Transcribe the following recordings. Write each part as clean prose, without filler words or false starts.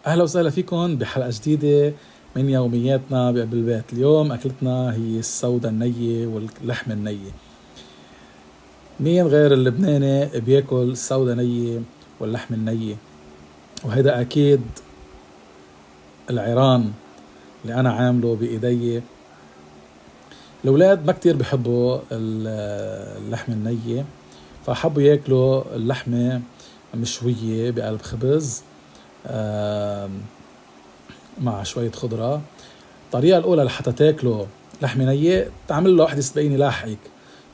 أهلا وسهلا فيكم بحلقة جديدة من يومياتنا بالبيت. اليوم أكلتنا هي السودة النية واللحم النية. مين غير اللبناني بياكل السودة نية واللحم النية؟ وهيدا أكيد العيران اللي أنا عامله بإيدي. الأولاد ما كتير بيحبوا اللحم النية، فحبوا ياكلوا اللحمة مشوية بقلب خبز مع شوية خضرة. الطريقة الأولى لحتى تاكله لحمة نية، تعمل له وحدة سبعيني لاحق،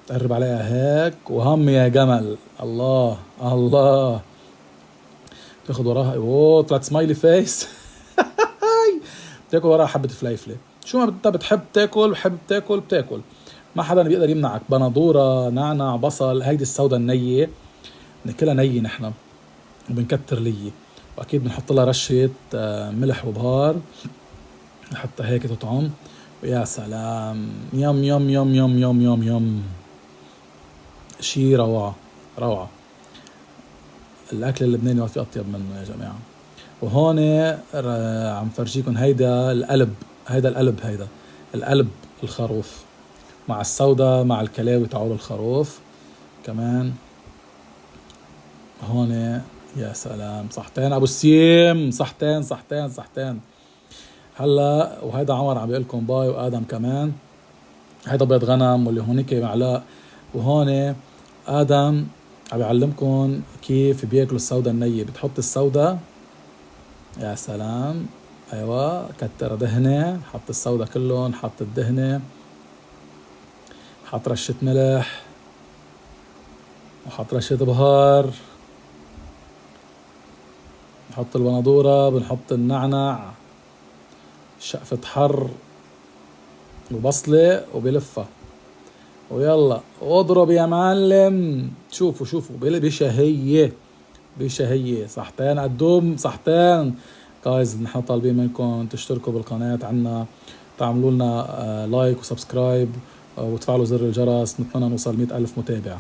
تقرب عليها هيك وهم يا جمل. الله الله، تاخد وراها طلعت سمايلي فيس تاكل وراها حبة فليفلة. شو ما انت بتحب تاكل، بحب تاكل بتاكل، ما حدا بيقدر يمنعك. بندورة، نعناع، بصل. هيدي السودة النية ناكلها نية نحن، وبنكتر لية، واكيد بنحط لها رشة ملح وبهار، نحطها هيك تطعم. ويا سلام، يم يم يم يم يم يم يم، شي روعة روعة. الأكل اللبناني ما في أطيب منه يا جماعة. وهون عم فرجيكم هيدا القلب، هيدا القلب الخروف مع السودة، مع الكلاوي تعول الخروف كمان. هون يا سلام، صحتين أبو السيم، صحتين صحتين صحتين. هلا وهيدا عمر عم بيقلكم باي، وآدم كمان. هيدا بيض غنم، واللي هونيك معلق. وهون آدم عم بيعلمكم كيف بياكلوا السودة النية. بتحط السودة، يا سلام، ايوه، كتر دهنة، حط السودة كلهم، حط الدهنة، حط رشة ملح، وحط رشة بهار، نحط البندورة، بنحط النعنع، شقفة حر، وبصلة، وبلفها، ويلا اضرب يا معلم. شوفوا شوفوا بشهية بشهية. صحتين قدوم، صحتين. جايز نحن طالبين منكم تشتركوا بالقناة عنا، تعملوا لنا لايك وسبسكرايب، وتفعلوا زر الجرس. نتمنى نوصل 100,000 متابع.